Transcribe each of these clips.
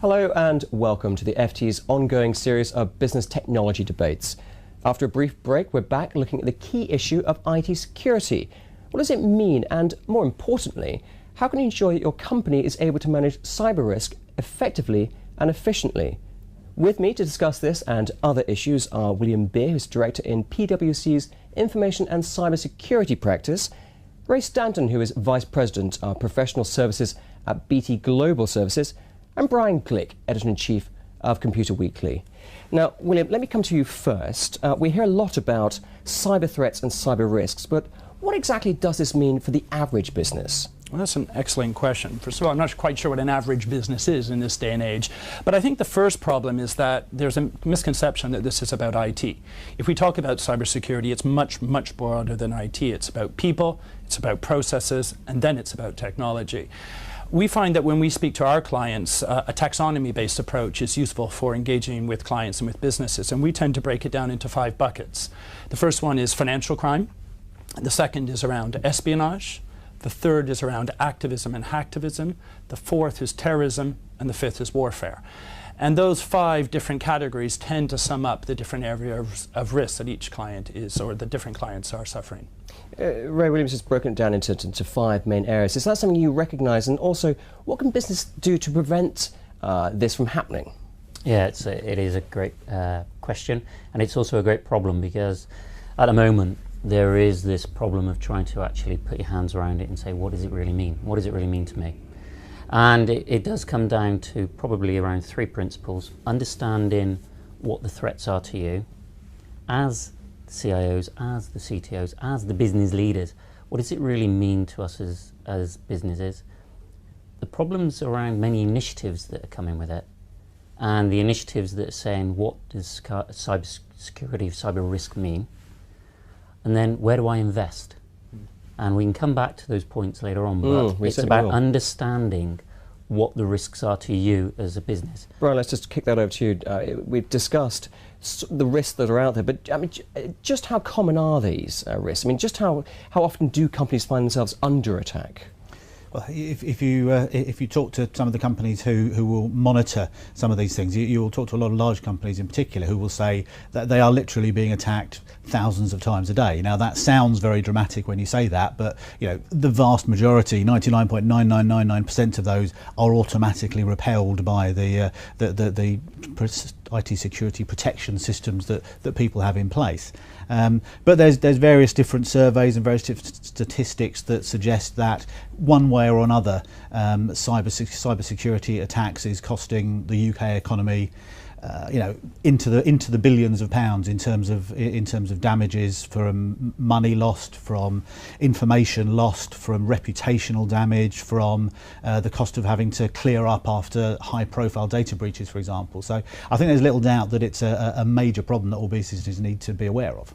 Hello and welcome to the FT's ongoing series of business technology debates. After a brief break, we're back looking at the key issue of IT security. What does it mean, and more importantly, how can you ensure that your company is able to manage cyber risk effectively and efficiently? With me to discuss this and other issues are William Beer, who's Director in PwC's Information and Cyber Security Practice, Ray Stanton, who is Vice President of Professional Services at BT Global Services, and Brian Glick, Editor-in-Chief of Computer Weekly. Now, William, let me come to you first. We hear a lot about cyber threats and cyber risks, but what exactly does this mean for the average business? Well, that's an excellent question. First of all, I'm not quite sure what an average business is in this day and age, but I think the first problem is that there's a misconception that this is about IT. If we talk about cybersecurity, it's much, much broader than IT. It's about people, it's about processes, and then it's about technology. We find that when we speak to our clients, a taxonomy-based approach is useful for engaging with clients and with businesses, and we tend to break it down into 5 buckets. The first one is financial crime. The second is around espionage. The third is around activism and hacktivism. The fourth is terrorism, and the fifth is warfare. And those 5 different categories tend to sum up the different areas of risk that each client is, or the different clients are suffering. Ray Williams has broken it down into 5 main areas. Is that something you recognise? And also, what can business do to prevent this from happening? Yeah, it is a great question, and it's also a great problem, because at the moment there is this problem of trying to actually put your hands around it and say, what does it really mean? What does it really mean to me? And it does come down to probably around 3 principles: understanding what the threats are to you as the CIOs, as the CTOs, as the business leaders. What does it really mean to us as businesses? The problems around many initiatives that are coming with it, and the initiatives that are saying, what does cyber security, cyber risk mean? And then, where do I invest? And we can come back to those points later on, but it's about understanding what the risks are to you as a business. Brian, let's just kick that over to you. We've discussed the risks that are out there, but I mean, just how common are these risks? I mean, just how often do companies find themselves under attack? Well, if you talk to some of the companies who will monitor some of these things, you will talk to a lot of large companies in particular who will say that they are literally being attacked thousands of times a day. Now, that sounds very dramatic when you say that, but you know, the vast majority, 99.9999% of those, are automatically repelled by the IT security protection systems that people have in place. But there's various different surveys and various different statistics that suggest that one way or another, cyber security attacks is costing the UK economy, into the billions of pounds in terms of damages, from money lost, from information lost, from reputational damage, from the cost of having to clear up after high-profile data breaches, for example. So I think there's little doubt that it's a major problem that all businesses need to be aware of.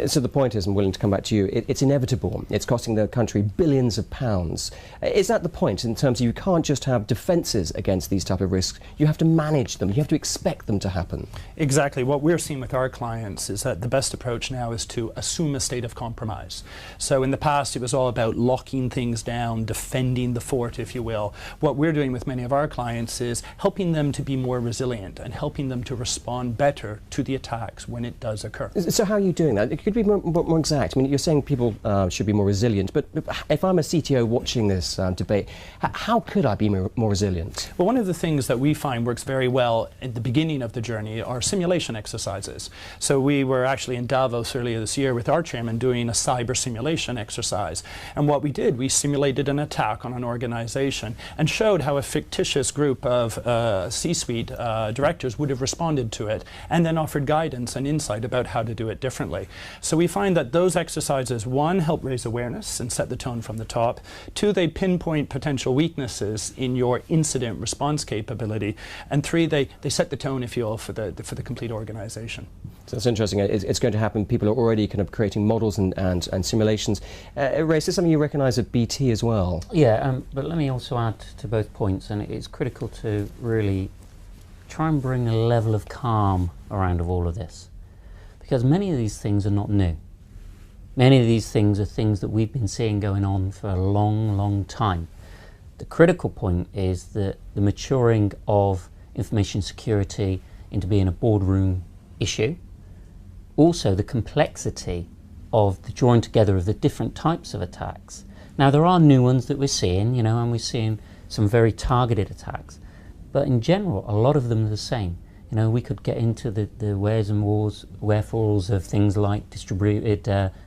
So the point is, I'm willing to come back to you, it's inevitable. It's costing the country billions of pounds. Is that the point, in terms of you can't just have defences against these type of risks, you have to manage them, you have to expect them to happen? Exactly. What we're seeing with our clients is that the best approach now is to assume a state of compromise. So in the past it was all about locking things down, defending the fort, if you will. What we're doing with many of our clients is helping them to be more resilient and helping them to respond better to the attacks when it does occur. So how are you doing that? Could you be more exact? I mean, you're saying people should be more resilient, but if I'm a CTO watching this debate, how could I be more resilient? Well, one of the things that we find works very well at the beginning of the journey are simulation exercises. So we were actually in Davos earlier this year with our chairman doing a cyber simulation exercise. And what we did, we simulated an attack on an organization and showed how a fictitious group of C-suite directors would have responded to it, and then offered guidance and insight about how to do it differently. So we find that those exercises, 1, help raise awareness and set the tone from the top. 2, they pinpoint potential weaknesses in your incident response capability. And 3, they set the tone, if you will, for the complete organization. So that's interesting. It's going to happen. People are already kind of creating models and simulations. Ray, is this something you recognise at BT as well? Yeah, but let me also add to both points, and it's critical to really try and bring a level of calm around of all of this, because many of these things are not new. Many of these things are things that we've been seeing going on for a long, long time. The critical point is that the maturing of information security into being a boardroom issue. Also, the complexity of the drawing together of the different types of attacks. Now, there are new ones that we're seeing, you know, and we're seeing some very targeted attacks. But in general, a lot of them are the same. You know, we could get into the wheres and wherefores of things like distributed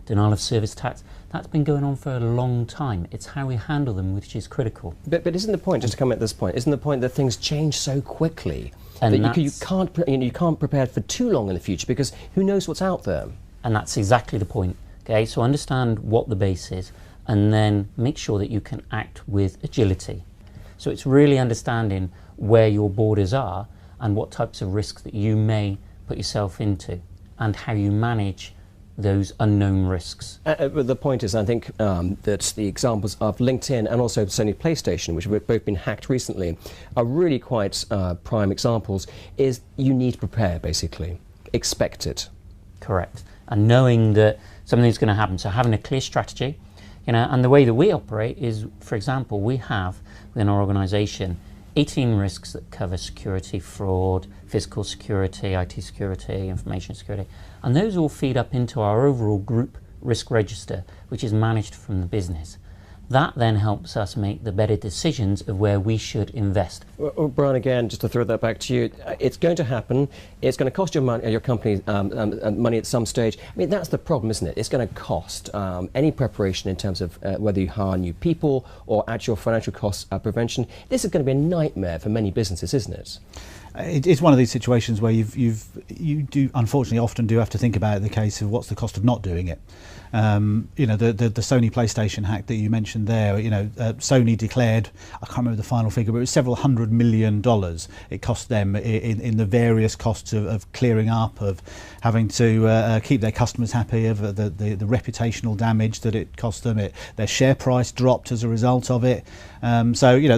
denial of service attacks. That's been going on for a long time. It's how we handle them which is critical. But isn't the point, just to come at this point, isn't the point that things change so quickly And that you can't prepare for too long in the future, because who knows what's out there? And that's exactly the point. Okay, so understand what the base is and then make sure that you can act with agility. So it's really understanding where your borders are and what types of risks that you may put yourself into and how you manage those unknown risks. But the point is, I think, that the examples of LinkedIn and also Sony PlayStation, which have both been hacked recently, are really quite prime examples. Is you need to prepare, basically. Expect it. Correct. And knowing that something's going to happen. So having a clear strategy, you know, and the way that we operate is, for example, we have within our organisation 18 risks that cover security, fraud, physical security, IT security, information security, and those all feed up into our overall group risk register, which is managed from the business. That then helps us make the better decisions of where we should invest. Well, Brian, again, just to throw that back to you, it's going to happen. It's going to cost your money, your company money at some stage. I mean, that's the problem, isn't it? It's going to cost any preparation in terms of whether you hire new people or actual financial cost prevention. This is going to be a nightmare for many businesses, isn't it? It's one of these situations where you do unfortunately often do have to think about the case of what's the cost of not doing it. You know, the Sony PlayStation hack that you mentioned there, you know, Sony declared, I can't remember the final figure, but it was several $100 million it cost them in the various costs of clearing up, of having to keep their customers happy, of the reputational damage that it cost them. Their share price dropped as a result of it. So, you know,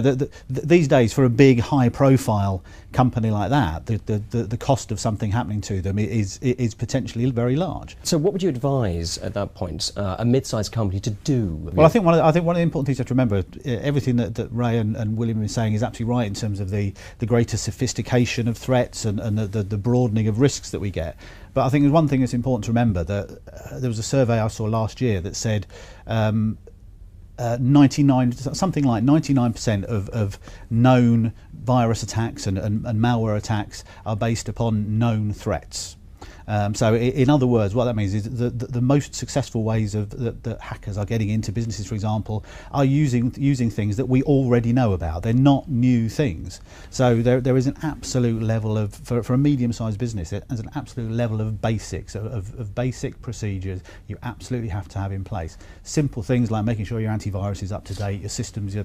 these days for a big high profile company like that, the cost of something happening to them is potentially very large. So what would you advise at that point a mid-sized company to do? Well, I think one of the important things you have to remember, everything that Ray and William are saying is absolutely right in terms of the greater sophistication of threats and the broadening of risks that we get. But I think there's one thing that's important to remember, that there was a survey I saw last year that said 99% of known virus attacks and malware attacks are based upon known threats. So in other words, what that means is the most successful ways that hackers are getting into businesses, for example, are using things that we already know about. They're not new things. So there is an absolute level of, for a medium-sized business, there's an absolute level of basics, of basic procedures you absolutely have to have in place. Simple things like making sure your antivirus is up to date, your systems are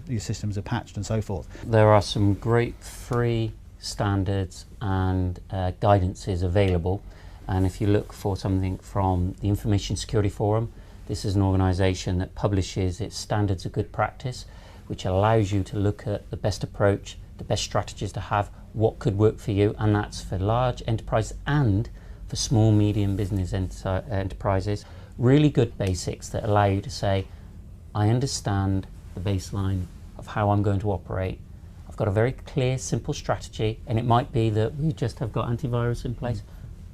patched and so forth. There are some great free standards and guidances available. And if you look for something from the Information Security Forum, this is an organisation that publishes its standards of good practice, which allows you to look at the best approach, the best strategies to have, what could work for you, and that's for large enterprises and for small, medium business enterprises. Really good basics that allow you to say, I understand the baseline of how I'm going to operate. I've got a very clear, simple strategy, and it might be that we just have got antivirus in place,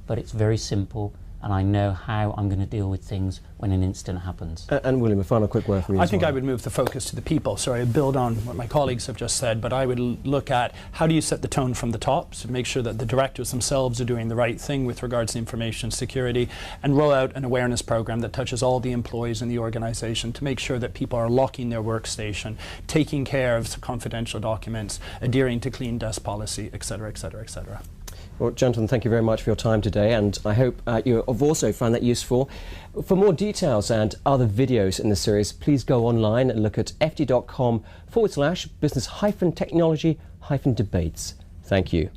but it's very simple, and I know how I'm going to deal with things when an incident happens. And William, a final quick word from you. I think I would move the focus to the people. So I would build on what my colleagues have just said, but I would look at how do you set the tone from the top, so make sure that the directors themselves are doing the right thing with regards to information security, and roll out an awareness program that touches all the employees in the organization to make sure that people are locking their workstation, taking care of confidential documents, adhering to clean desk policy, et cetera, et cetera, et cetera. Well, gentlemen, thank you very much for your time today, and I hope you have also found that useful. For more details and other videos in the series, please go online and look at ft.com/business-technology-debates. Thank you.